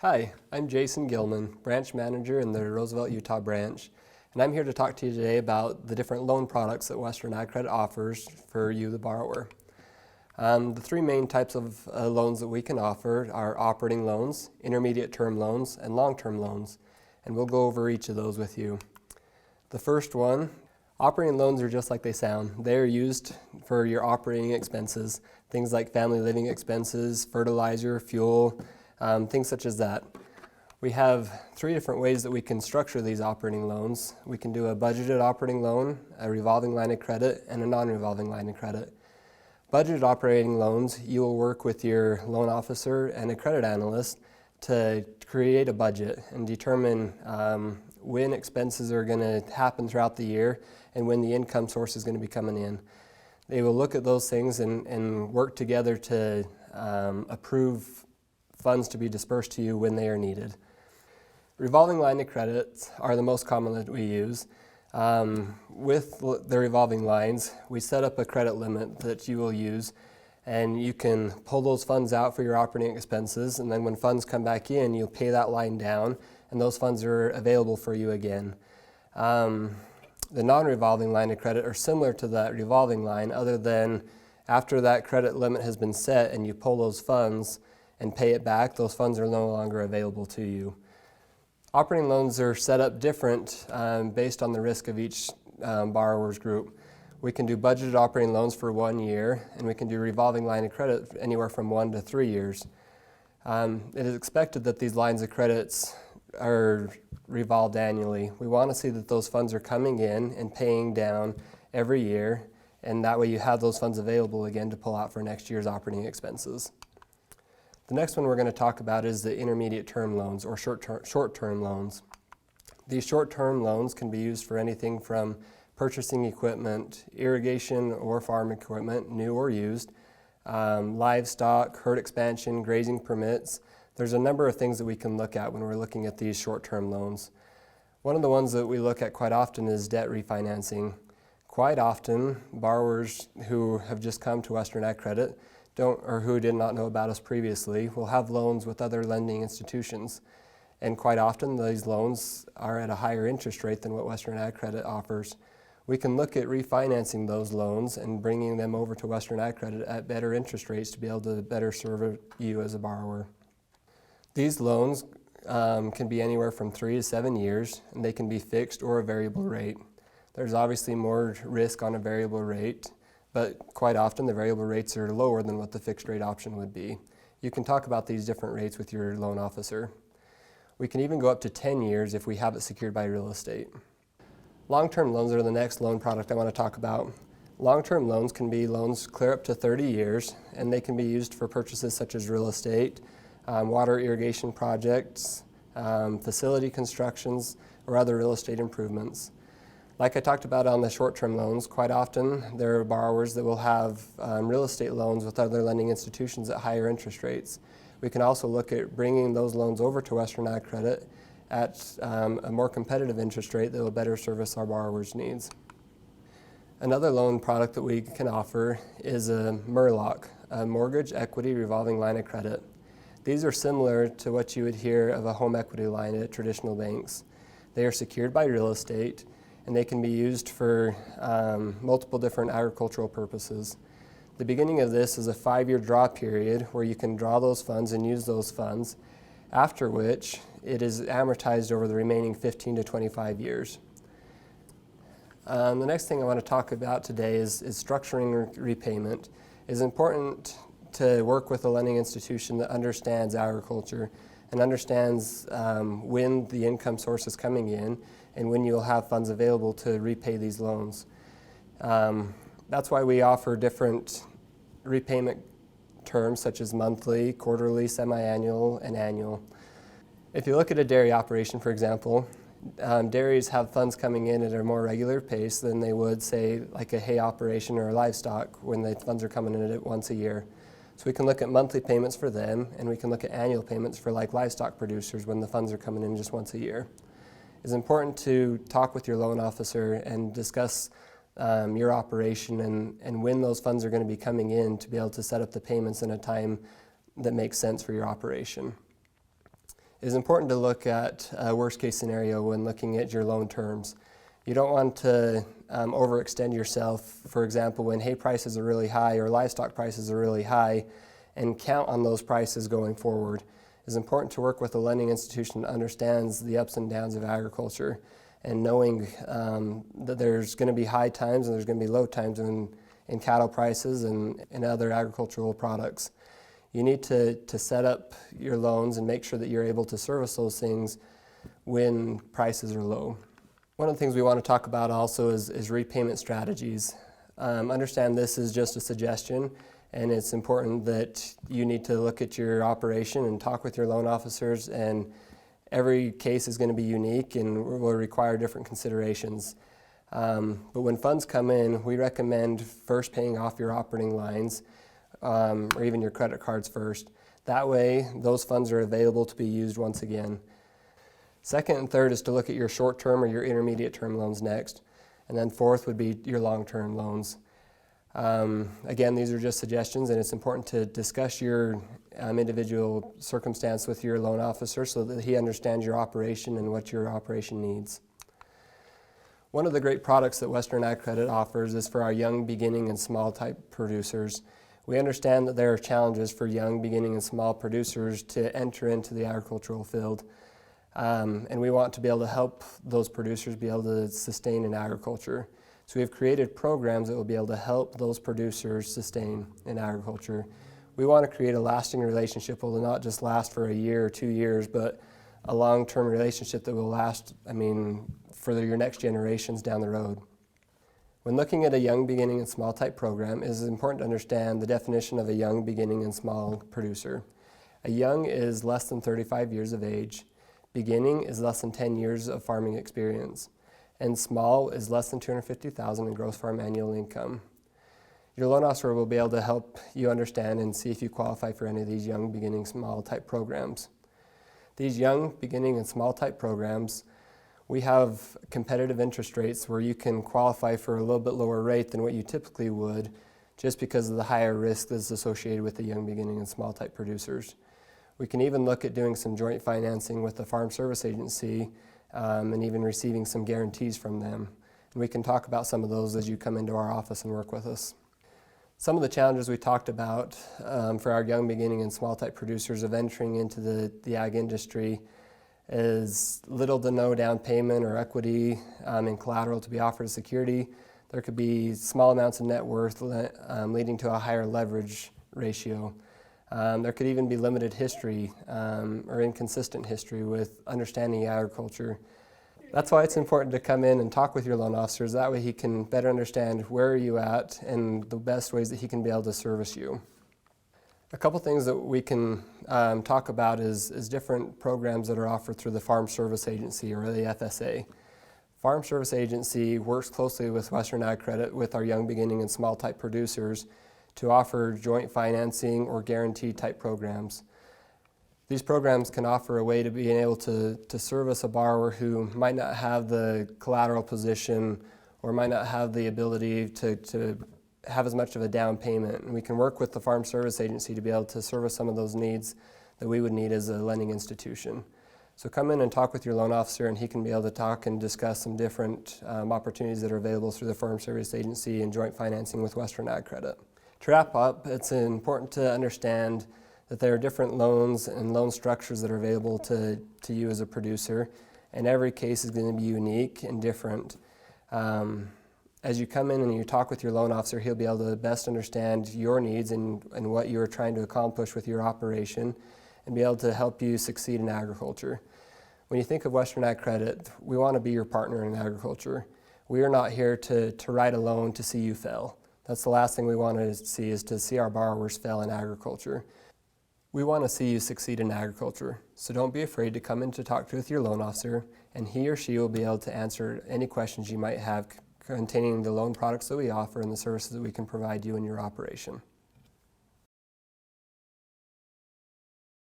Hi, I'm Jason Gillman, branch manager in the Roosevelt, Utah branch, and I'm here to talk to you today about the different loan products that Western AgCredit offers for you, the borrower. The three main types of loans that we can offer are operating loans, intermediate term loans, and long-term loans, and we'll go over each of those with you. The first one, operating loans are just like they sound. They are used for your operating expenses, things like family living expenses, fertilizer, fuel, things such as that. We have three different ways that we can structure these operating loans. We can do a budgeted operating loan, a revolving line of credit, and a non-revolving line of credit. Budgeted operating loans, you will work with your loan officer and a credit analyst to create a budget and determine when expenses are going to happen throughout the year and when the income source is going to be coming in. They will look at those things and work together to approve funds to be dispersed to you when they are needed. Revolving line of credits are the most common that we use. With the revolving lines, we set up a credit limit that you will use, and you can pull those funds out for your operating expenses, and then when funds come back in, you'll pay that line down, and those funds are available for you again. The non-revolving line of credit are similar to that revolving line, other than after that credit limit has been set and you pull those funds and pay it back, those funds are no longer available to you. Operating loans are set up different based on the risk of each borrower's group. We can do budgeted operating loans for 1 year, and we can do revolving line of credit anywhere from 1 to 3 years. It is expected that these lines of credits are revolved annually. We want to see that those funds are coming in and paying down every year, and that way you have those funds available again to pull out for next year's operating expenses. The next one we're going to talk about is the intermediate term loans, or short-term loans. These short-term loans can be used for anything from purchasing equipment, irrigation or farm equipment, new or used, livestock, herd expansion, grazing permits. There's a number of things that we can look at when we're looking at these short-term loans. One of the ones that we look at quite often is debt refinancing. Quite often, borrowers who have just come to Western AgCredit or who did not know about us previously will have loans with other lending institutions. And quite often, these loans are at a higher interest rate than what Western AgCredit offers. We can look at refinancing those loans and bringing them over to Western AgCredit at better interest rates to be able to better serve you as a borrower. These loans can be anywhere from 3 to 7 years, and they can be fixed or a variable rate. There's obviously more risk on a variable rate, but quite often the variable rates are lower than what the fixed rate option would be. You can talk about these different rates with your loan officer. We can even go up to 10 years if we have it secured by real estate. Long-term loans are the next loan product I want to talk about. Long-term loans can be loans clear up to 30 years, and they can be used for purchases such as real estate, water irrigation projects, facility constructions, or other real estate improvements. Like I talked about on the short-term loans, quite often there are borrowers that will have real estate loans with other lending institutions at higher interest rates. We can also look at bringing those loans over to Western AgCredit at a more competitive interest rate that will better service our borrowers' needs. Another loan product that we can offer is a MERLOC, a Mortgage Equity Revolving Line of Credit. These are similar to what you would hear of a home equity line at traditional banks. They are secured by real estate, and they can be used for multiple different agricultural purposes. The beginning of this is a 5-year draw period where you can draw those funds and use those funds, after which it is amortized over the remaining 15 to 25 years. The next thing I want to talk about today is structuring repayment. It is important to work with a lending institution that understands agriculture and understands when the income source is coming in and when you'll have funds available to repay these loans. That's why we offer different repayment terms such as monthly, quarterly, semi-annual, and annual. If you look at a dairy operation, for example, dairies have funds coming in at a more regular pace than they would, say, like a hay operation or a livestock when the funds are coming in at once a year. So we can look at monthly payments for them, and we can look at annual payments for like livestock producers when the funds are coming in just once a year. It's important to talk with your loan officer and discuss your operation and when those funds are going to be coming in to be able to set up the payments in a time that makes sense for your operation. It is important to look at a worst case scenario when looking at your loan terms. You don't want to overextend yourself, for example, when hay prices are really high or livestock prices are really high, and count on those prices going forward. It's important to work with a lending institution that understands the ups and downs of agriculture, and knowing that there's going to be high times and there's going to be low times in cattle prices and other agricultural products. You need to set up your loans and make sure that you're able to service those things when prices are low. One of the things we want to talk about also is repayment strategies. Understand this is just a suggestion, and it's important that you need to look at your operation and talk with your loan officers, and every case is going to be unique and will require different considerations. But when funds come in, we recommend first paying off your operating lines or even your credit cards first. That way, those funds are available to be used once again. Second and third is to look at your short-term or your intermediate-term loans next. And then fourth would be your long-term loans. Again, these are just suggestions, and it's important to discuss your individual circumstance with your loan officer so that he understands your operation and what your operation needs. One of the great products that Western AgCredit offers is for our young, beginning, and small type producers. We understand that there are challenges for young, beginning, and small producers to enter into the agricultural field. And we want to be able to help those producers be able to sustain in agriculture. So we've created programs that will be able to help those producers sustain in agriculture. We want to create a lasting relationship that will not just last for a year or 2 years, but a long-term relationship that will last, for your next generations down the road. When looking at a young, beginning, and small type program, it is important to understand the definition of a young, beginning, and small producer. A young is less than 35 years of age. Beginning is less than 10 years of farming experience. And small is less than $250,000 in gross farm annual income. Your loan officer will be able to help you understand and see if you qualify for any of these young, beginning, small type programs. These young, beginning, and small type programs, we have competitive interest rates where you can qualify for a little bit lower rate than what you typically would, just because of the higher risk that's associated with the young, beginning, and small type producers. We can even look at doing some joint financing with the Farm Service Agency and even receiving some guarantees from them. And we can talk about some of those as you come into our office and work with us. Some of the challenges we talked about for our young, beginning, and small type producers of entering into the ag industry is little to no down payment or equity and collateral to be offered as security. There could be small amounts of net worth leading to a higher leverage ratio. There could even be limited history or inconsistent history with understanding agriculture. That's why it's important to come in and talk with your loan officers. That way he can better understand where are you at and the best ways that he can be able to service you. A couple things that we can talk about is different programs that are offered through the Farm Service Agency or the FSA. Farm Service Agency works closely with Western AgCredit with our young, beginning, and small type producers to offer joint financing or guarantee type programs. These programs can offer a way to being able to service a borrower who might not have the collateral position or might not have the ability to have as much of a down payment. And we can work with the Farm Service Agency to be able to service some of those needs that we would need as a lending institution. So come in and talk with your loan officer, and he can be able to talk and discuss some different opportunities that are available through the Farm Service Agency and joint financing with Western AgCredit. To wrap up, it's important to understand that there are different loans and loan structures that are available to you as a producer, and every case is going to be unique and different. As you come in and you talk with your loan officer, he'll be able to best understand your needs and what you're trying to accomplish with your operation and be able to help you succeed in agriculture. When you think of Western AgCredit, we want to be your partner in agriculture. We are not here to write a loan to see you fail. That's the last thing we want to see, is to see our borrowers fail in agriculture. We want to see you succeed in agriculture, so don't be afraid to come in to talk with your loan officer, and he or she will be able to answer any questions you might have containing the loan products that we offer and the services that we can provide you in your operation.